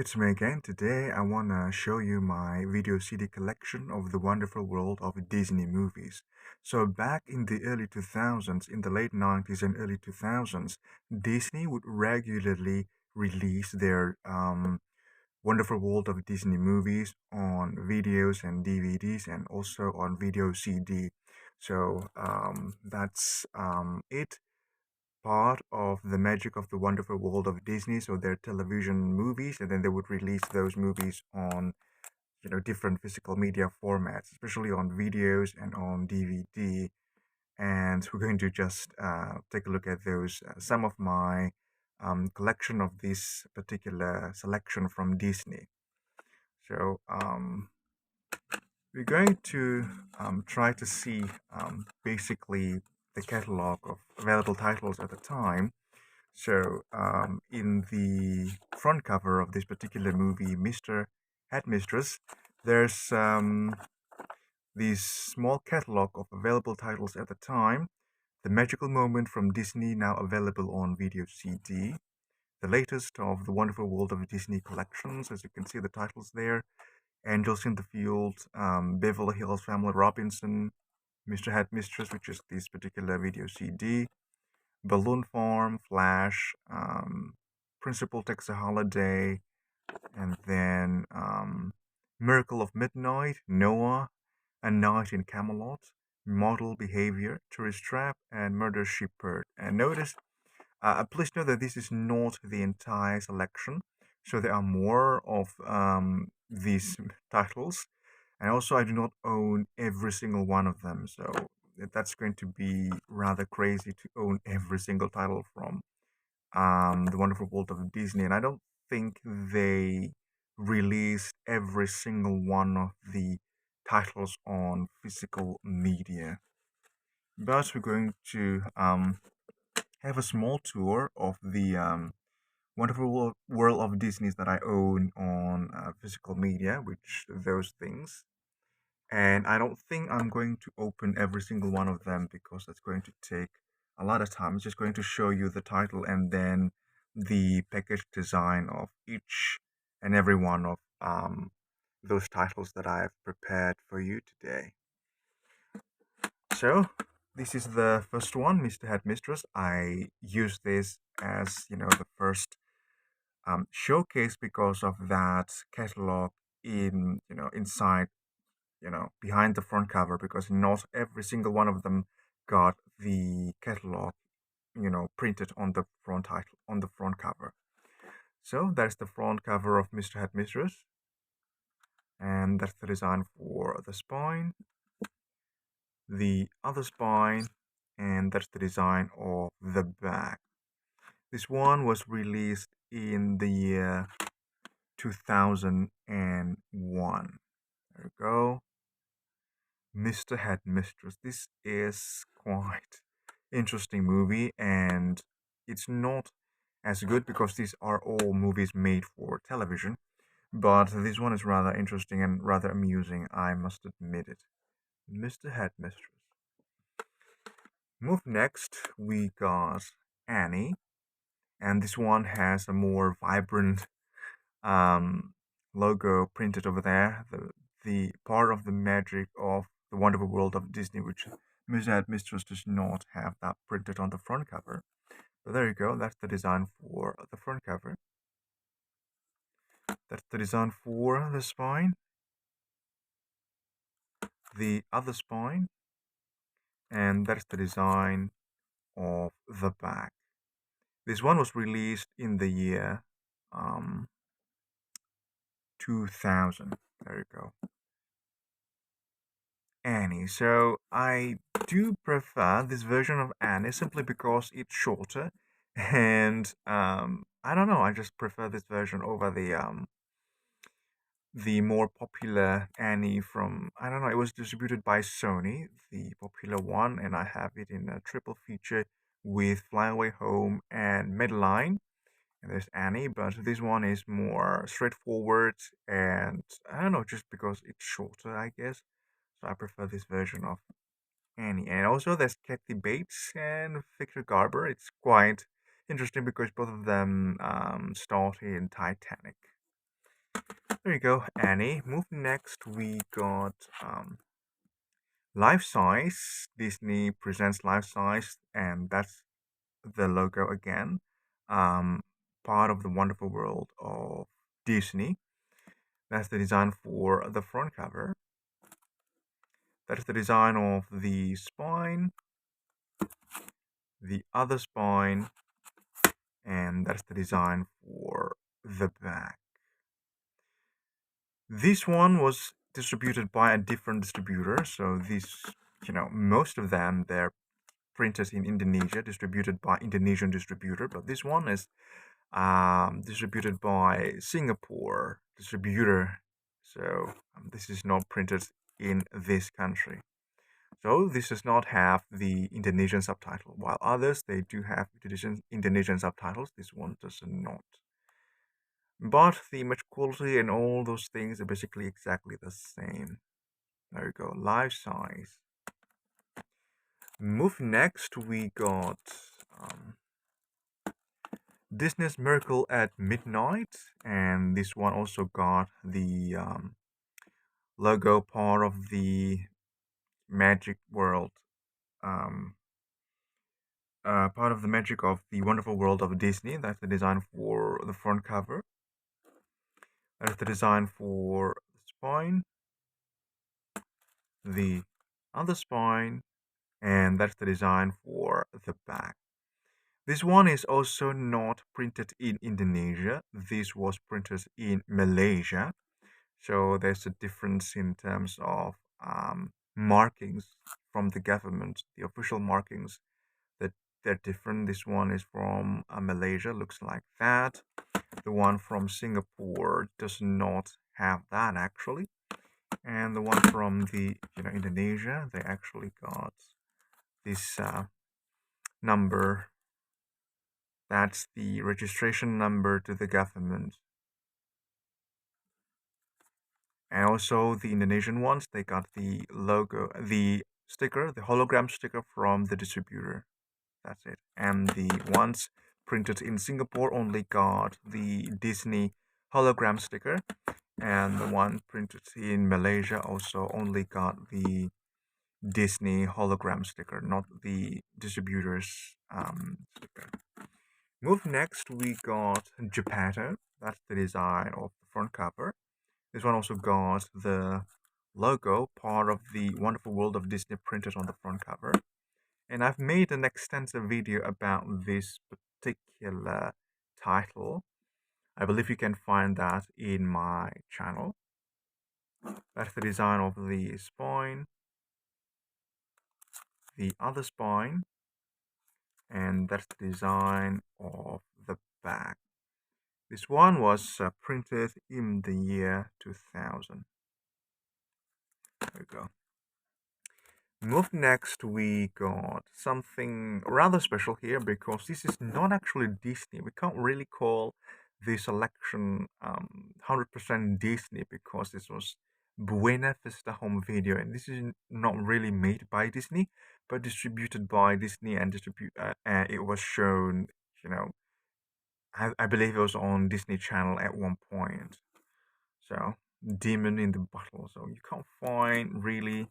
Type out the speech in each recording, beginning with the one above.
it's me again. Today I want to show you my video CD collection of the wonderful world of Disney movies. So back in the early 2000s, in the late 90s and early 2000s, Disney would regularly release their wonderful world of Disney movies on videos and DVDs and also on video CD. So that's it, part of the magic of the wonderful world of Disney. So their television movies, and then they would release those movies on different physical media formats, especially on videos and on DVD. And we're going to just take a look at those. Some of my collection of this particular selection from Disney. So we're going to try to see basically the catalog of available titles at the time. So, in the front cover of this particular movie, Mr. Headmistress, there's this small catalog of available titles at the time. The Magical Moment from Disney, now available on video CD. The latest of the Wonderful World of Disney collections, as you can see the titles there. Angels in the Field, Beverly Hills Family Robinson, Mr. Headmistress, which is this particular video CD. Balloon Farm, Flash, Principal Takes a Holiday, and then Miracle of Midnight, Noah, A Night in Camelot, Model Behavior, Tourist Trap, and Murder Shepherd. And please note that this is not the entire selection, so there are more of these titles. And also, I do not own every single one of them, so that's going to be rather crazy to own every single title from the Wonderful World of Disney. And I don't think they released every single one of the titles on physical media. But we're going to have a small tour of the Wonderful World of Disney's that I own on physical media, which those things. And I don't think I'm going to open every single one of them because that's going to take a lot of time. It's just going to show you the title and then the package design of each and every one of those titles that I've prepared for you today. So this is the first one, Mr. Headmistress. I use this as the first showcase because of that catalog inside behind the front cover, because not every single one of them got the catalog, printed on the front title, on the front cover. So that's the front cover of Mr. Headmistress, and that's the design for the spine, the other spine, and that's the design of the back. This one was released in the year 2001. There we go. Mr. Headmistress. This is quite interesting movie, and it's not as good because these are all movies made for television. But this one is rather interesting and rather amusing, I must admit it. Mr. Headmistress. Move next, we got Annie, and this one has a more vibrant um, logo printed over there. The part of the magic of the wonderful world of Disney, which Mr. Headmistress does not have that printed on the front cover. But there you go. That's the design for the front cover. That's the design for the spine, the other spine, and that's the design of the back. This one was released in the year um, 2000. There you go. Annie. So I do prefer this version of Annie simply because it's shorter, and I don't know. I just prefer this version over the more popular Annie from, I don't know. It was distributed by Sony, the popular one, and I have it in a triple feature with Fly Away Home and Madeline. And there's Annie, but this one is more straightforward, and I don't know, just because it's shorter, I guess. So I prefer this version of Annie. And also there's Kathy Bates and Victor Garber. It's quite interesting because both of them starred in Titanic. There you go, Annie. Move next, we got life size. Disney presents life size, and that's the logo again. Um, Part of the wonderful world of Disney. That's the design for the front cover. That is the design of the spine, the other spine, and that's the design for the back. This one was distributed by a different distributor, so these, most of them they're printed in Indonesia, distributed by Indonesian distributor, but this one is distributed by Singapore distributor. So this is not printed in this country. So this does not have the Indonesian subtitle, while others they do have Indonesian subtitles. This one does not. But the image quality and all those things are basically exactly the same. There you go, life size. Move next, we got Disney's Miracle at Midnight, and this one also got the logo part of the Magic World, um, part of the magic of the wonderful world of Disney. That's the design for the front cover. That's the design for the spine, the other spine, and that's the design for the back. This one is also not printed in Indonesia. This was printed in Malaysia. So there's a difference in terms of markings from the government, the official markings that they're different. This one is from Malaysia, looks like that. The one from Singapore does not have that actually. And the one from the Indonesia, they actually got this number. That's the registration number to the government. And also the Indonesian ones, they got the logo, the sticker, the hologram sticker from the distributor. That's it. And the ones printed in Singapore only got the Disney hologram sticker. And the one printed in Malaysia also only got the Disney hologram sticker, not the distributor's sticker. Move next, we got Geppetto. That's the design of the front cover. This one also got the logo, part of the wonderful world of Disney, printed on the front cover. And I've made an extensive video about this particular title. I believe you can find that in my channel. That's the design of the spine, the other spine, and that's the design of the back. This one was printed in the year 2000. There we go. Move next, we got something rather special here because this is not actually Disney. We can't really call this selection 100% Disney because this was Buena Vista Home Video, and this is not really made by Disney, but distributed by Disney and it was shown, you know, I believe it was on Disney Channel at one point. So Demon in the Bottle. So you can't find really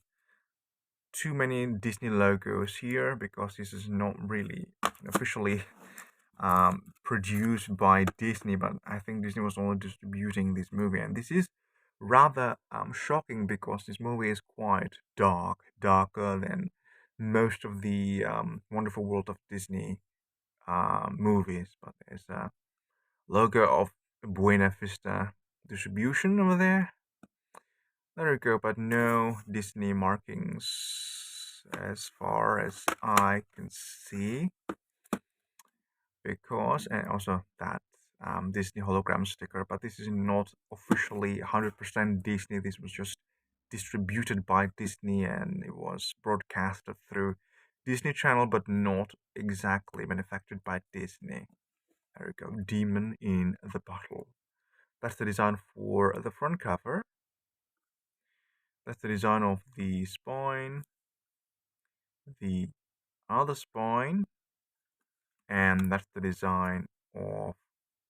too many Disney logos here because this is not really officially produced by Disney, but I think Disney was only distributing this movie, and this is rather shocking because this movie is quite dark, darker than most of the Wonderful World of Disney movies. But there's a logo of Buena Vista Distribution over there. There we go, but no Disney markings as far as I can see. Because, and also that Disney hologram sticker, but this is not officially 100% Disney. This was just distributed by Disney and it was broadcasted through Disney Channel, but not exactly manufactured by Disney. There we go, Demon in the Bottle. That's the design for the front cover. That's the design of the spine, the other spine, and that's the design of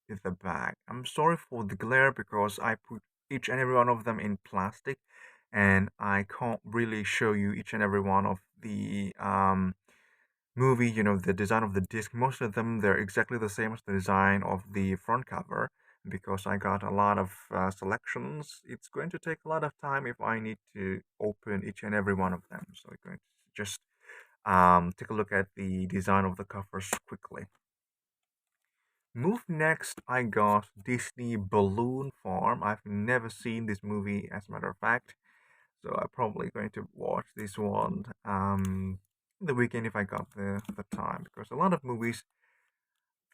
is the bag. I'm sorry for the glare because I put each and every one of them in plastic, and I can't really show you each and every one of the movie, the design of the disc. Most of them, they're exactly the same as the design of the front cover. Because I got a lot of selections, it's going to take a lot of time if I need to open each and every one of them. So I'm going to just take a look at the design of the covers quickly. Move next, I got Disney Balloon Farm. I've never seen this movie, as a matter of fact, so I'm probably going to watch this one the weekend if I got the time. Because a lot of movies,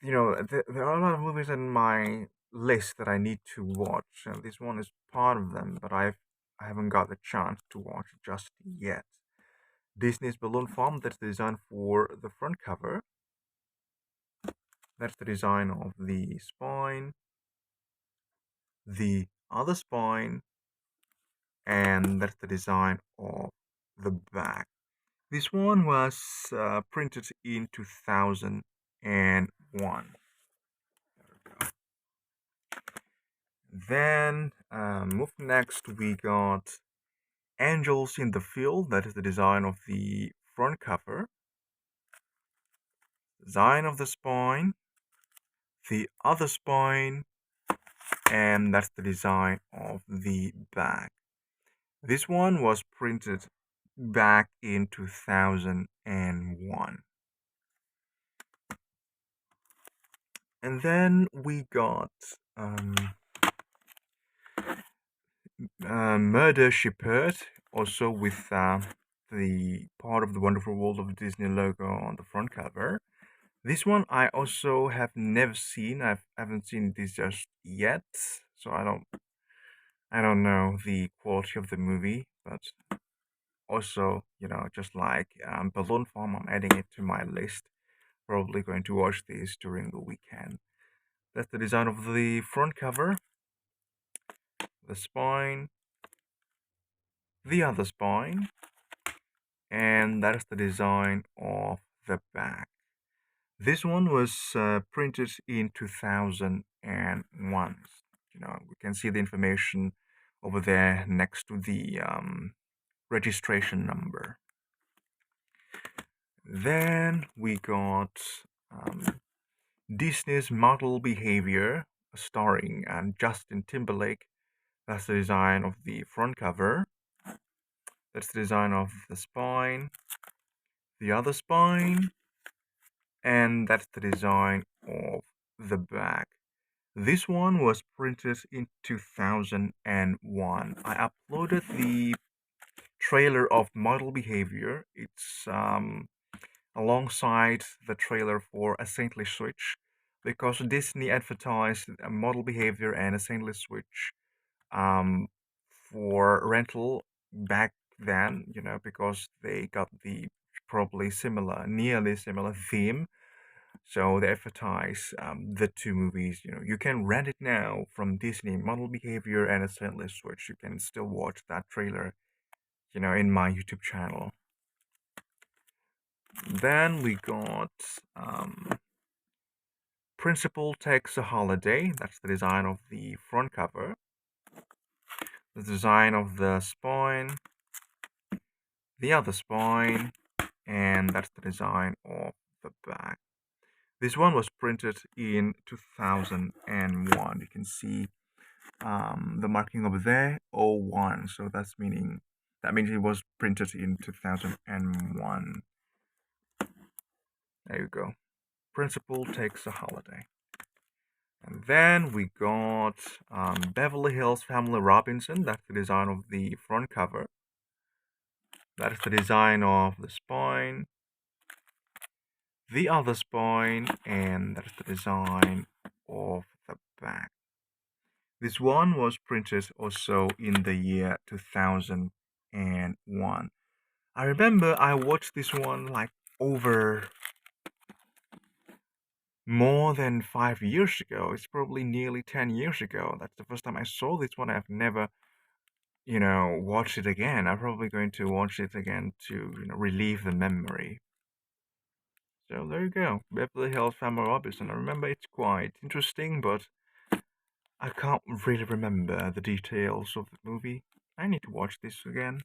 there are a lot of movies in my list that I need to watch, and this one is part of them. But I haven't got the chance to watch it just yet. Disney's Balloon Farm. That's the design for the front cover. That's the design of the spine, the other spine, and that's the design of the back. This one was printed in 2001. Then, move next, we got Angels in the Field. That is the design of the front cover, design of the spine, the other spine, and that's the design of the back. This one was printed back in 2001. And then we got Murder Shepherd, also with the part of the Wonderful World of Disney logo on the front cover. This one I also have never seen. Haven't seen this just yet, so I don't know the quality of the movie, but also, just like Balloon Farm, I'm adding it to my list. Probably going to watch this during the weekend. That's the design of the front cover, the spine, the other spine, and that's the design of the back. This one was printed in 2001. We can see the information over there next to the registration number. Then we got Disney's Model Behavior, starring Justin Timberlake. That's the design of the front cover. That's the design of the spine, the other spine, and that's the design of the back. This one was printed in 2001. I uploaded the trailer of Model Behavior. It's alongside the trailer for A Saintly Switch, because Disney advertised Model Behavior and A Saintly Switch um, for rental back then, because they got the probably similar, nearly similar theme. So they advertise the two movies. You can rent it now from Disney, Model Behavior and A Saintly Switch. You can still watch that trailer, in my YouTube channel. Then we got Principal Takes a Holiday. That's the design of the front cover. The design of the spine, the other spine, and that's the design of the back. This one was printed in 2001. You can see the marking over there, 01. So that means it was printed in 2001. There you go. Principal Takes a Holiday. And then we got Beverly Hills Family Robinson. That's the design of the front cover. That is the design of the spine, the other spine, and that's the design of the back. This one was printed also in the year 2001. I remember I watched this one like over more than 5 years ago. It's probably nearly 10 years ago. That's the first time I saw this one. I've never, watched it again. I'm probably going to watch it again to, relieve the memory. So there you go, Beverly Hills Family Robinson. I remember it's quite interesting, but I can't really remember the details of the movie. I need to watch this again.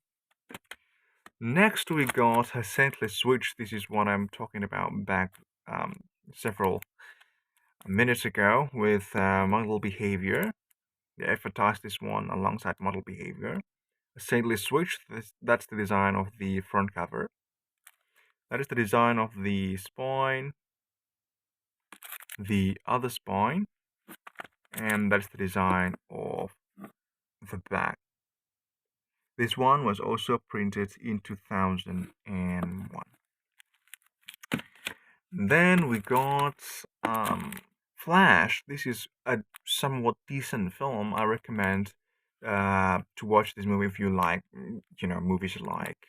Next we got a Saintly Switch. This is what I'm talking about back several minutes ago with model behavior. They advertised this one alongside model behavior. A Saintly Switch, that's the design of the front cover. That is the design of the spine, the other spine, and that's the design of the back. This one was also printed in 2001. Then we got Flash. This is a somewhat decent film. I recommend to watch this movie if you like, movies like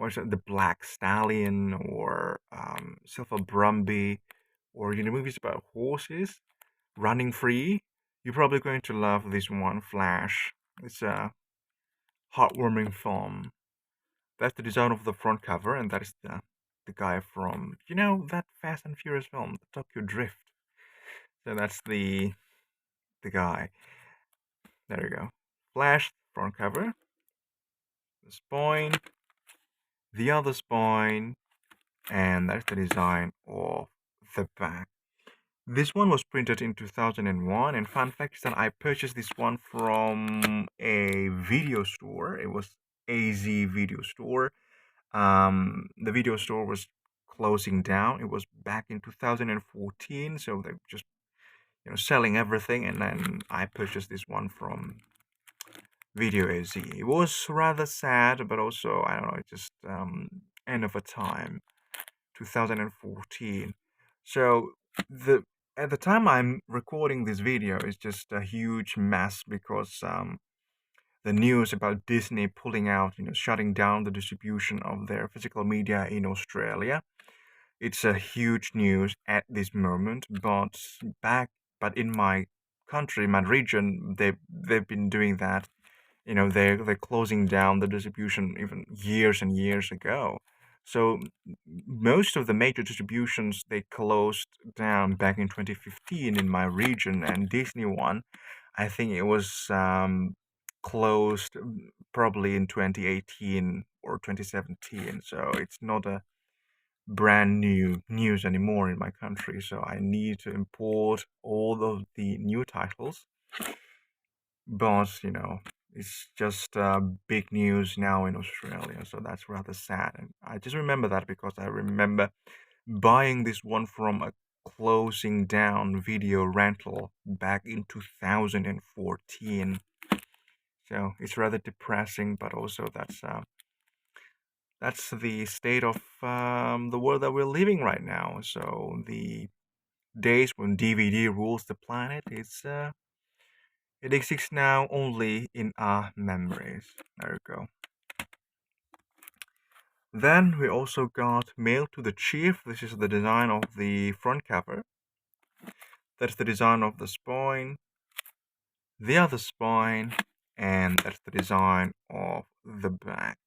what's it, The Black Stallion or Silver Brumby, or movies about horses running free. You're probably going to love this one, Flash. It's a heartwarming film. That's the design of the front cover, and that is the guy from that Fast and Furious film, the Tokyo Drift. So that's the guy. There you go. Flash front cover, the spine, the other spine, and that's the design of the back. This one was printed in 2001, and fun fact is that I purchased this one from a video store. It was AZ Video Store. The video store was closing down. It was back in 2014, so they just selling everything, and then I purchased this one from Video AZ. It was rather sad, but also I don't know, just end of a time, 2014. So the at the time I'm recording this video is just a huge mess because the news about Disney pulling out, shutting down the distribution of their physical media in Australia. It's a huge news at this moment, but in my country, my region, they've been doing that. They're closing down the distribution even years and years ago. So most of the major distributions they closed down back in 2015 in my region, and Disney one, I think it was closed probably in 2018 or 2017. So it's not a brand new news anymore in my country. So I need to import all of the new titles. But it's just big news now in Australia. So that's rather sad. And I just remember that because I remember buying this one from a closing down video rental back in 2014. So it's rather depressing, but also that's the state of the world that we're living right now. So the days when DVD rules the planet, it exists now only in our memories. There you go. Then we also got Mail to the Chief. This is the design of the front cover. That's the design of the spine, the other spine, and that's the design of the back.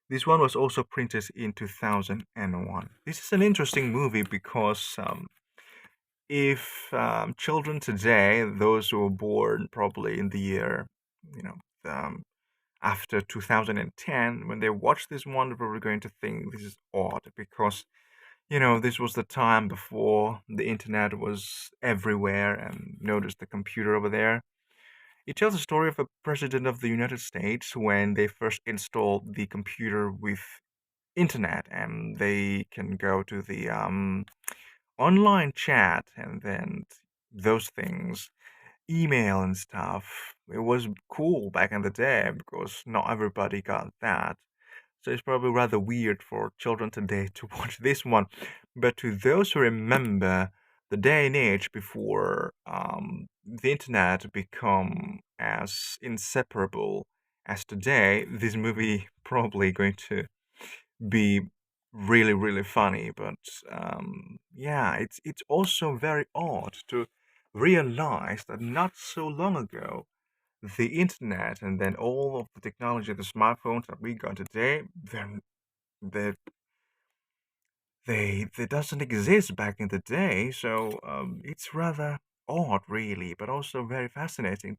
This one was also printed in 2001. This is an interesting movie because if children today, those who were born probably in the year, after 2010, when they watch this one, they're probably going to think this is odd because, this was the time before the internet was everywhere and notice the computer over there. It tells the story of a president of the United States when they first installed the computer with internet and they can go to the online chat and then those things, email and stuff. It was cool back in the day because not everybody got that. So it's probably rather weird for children today to watch this one. But to those who remember the day and age before the internet become as inseparable as today, this movie probably going to be really really funny. But yeah, it's also very odd to realize that not so long ago the internet and then all of the technology, the smartphones that we got today, they're they doesn't exist back in the day. So it's rather odd, really, but also very fascinating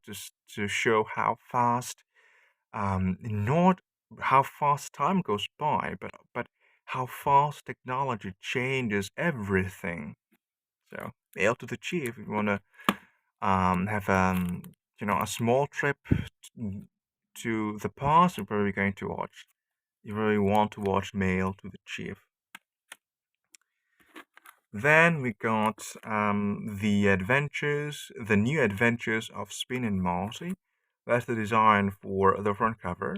to show how fast, not how fast time goes by, but how fast technology changes everything. So, hail to the chief. If you want to have a small trip to the past, you're probably going to watch. You really want to watch Mail to the Chief. Then we got the new adventures of Spin and Marcy. That's the design for the front cover.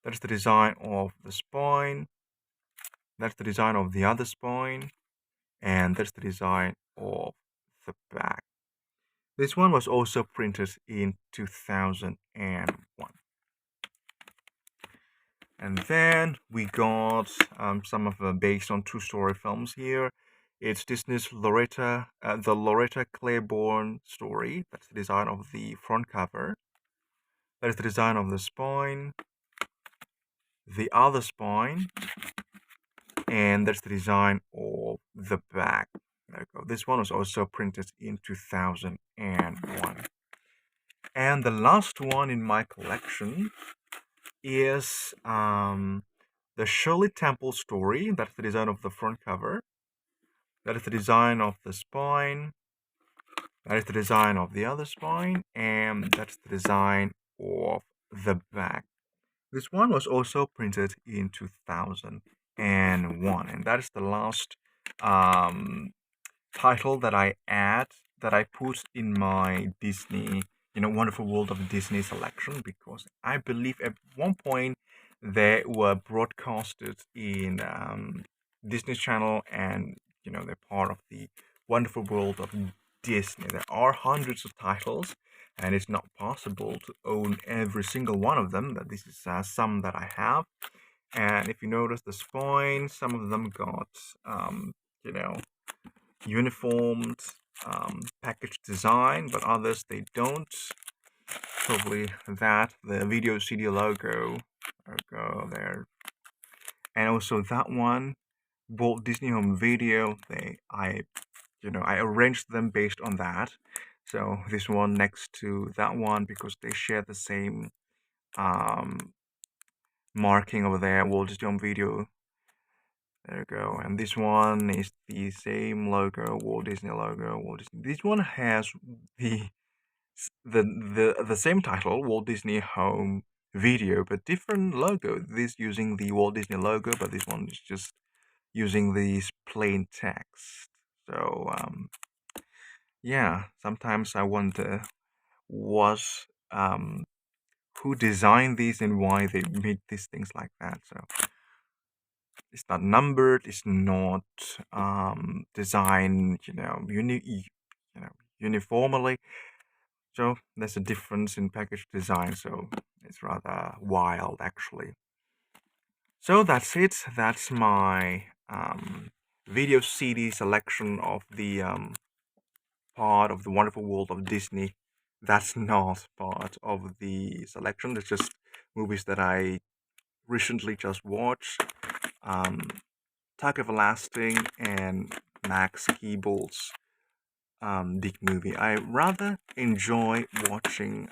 That's the design of the spine. That's the design of the other spine. And that's the design of the back. This one was also printed in 2001. And then we got some of the based on true story films here. It's Disney's the Loretta Claiborne story. That's the design of the front cover. That is the design of the spine, the other spine, and that's the design of the back. There you go. This one was also printed in 2001. And the last one in my collection is the Shirley Temple story. That's the design of the front cover. That is the design of the spine. That is the design of the other spine. And that's the design of the back. This one was also printed in 2001. And that is the last um, title that I put in my Disney, Wonderful World of Disney selection, because I believe at one point they were broadcasted in Disney Channel, and they're part of the Wonderful World of Disney. There are hundreds of titles, and it's not possible to own every single one of them. But this is some that I have, and if you notice the spine, some of them got you know uniformed package design, but others they don't. Probably that the video CD logo there, and also that one, Walt Disney Home Video. I arranged them based on that. So this one next to that one because they share the same um, marking over there, Walt Disney Home Video. There you go. And this one is the same logo, Walt Disney logo, Walt Disney. This one has the the same title, Walt Disney Home Video, but different logo. This using the Walt Disney logo, but this one is just using these plain text. So yeah, sometimes I wonder was who designed these and why they made these things like that. So it's not numbered, it's not designed, uniformly. So there's a difference in package design. So it's rather wild, actually. So that's it. That's my video CD selection of the part of the Wonderful World of Disney. That's not part of the selection. It's just movies that I recently just watched. Tuck Everlasting and Max Keeble's Dick movie. I rather enjoy watching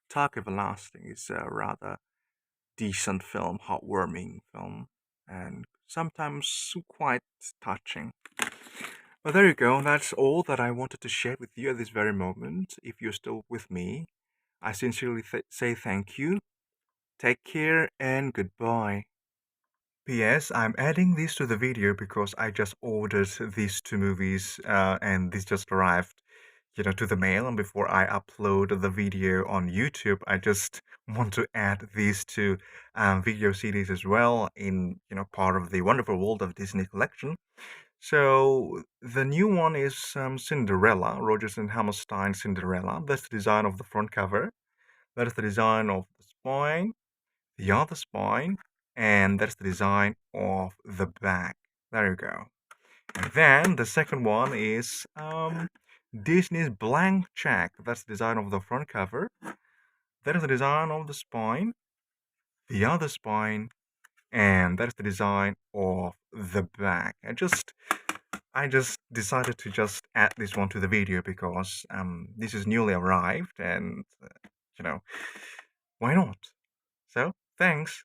Tuck Everlasting. It's a rather decent film, heartwarming film, and sometimes quite touching. Well, there you go. That's all that I wanted to share with you at this very moment. If you're still with me, I sincerely say thank you. Take care and goodbye. P.S. I'm adding this to the video because I just ordered these two movies and this just arrived, to the mail. And before I upload the video on YouTube, I just want to add these two video CDs as well in, part of the Wonderful World of Disney collection. So the new one is Cinderella, Rogers and Hammerstein Cinderella. That's the design of the front cover. That is the design of the spine, the other spine, and that's the design of the back. There you go. And then the second one is Disney's Blank Check. That's the design of the front cover. That is the design of the spine, the other spine, and that is the design of the back. I just decided to just add this one to the video because this is newly arrived, and you know, why not? So thanks.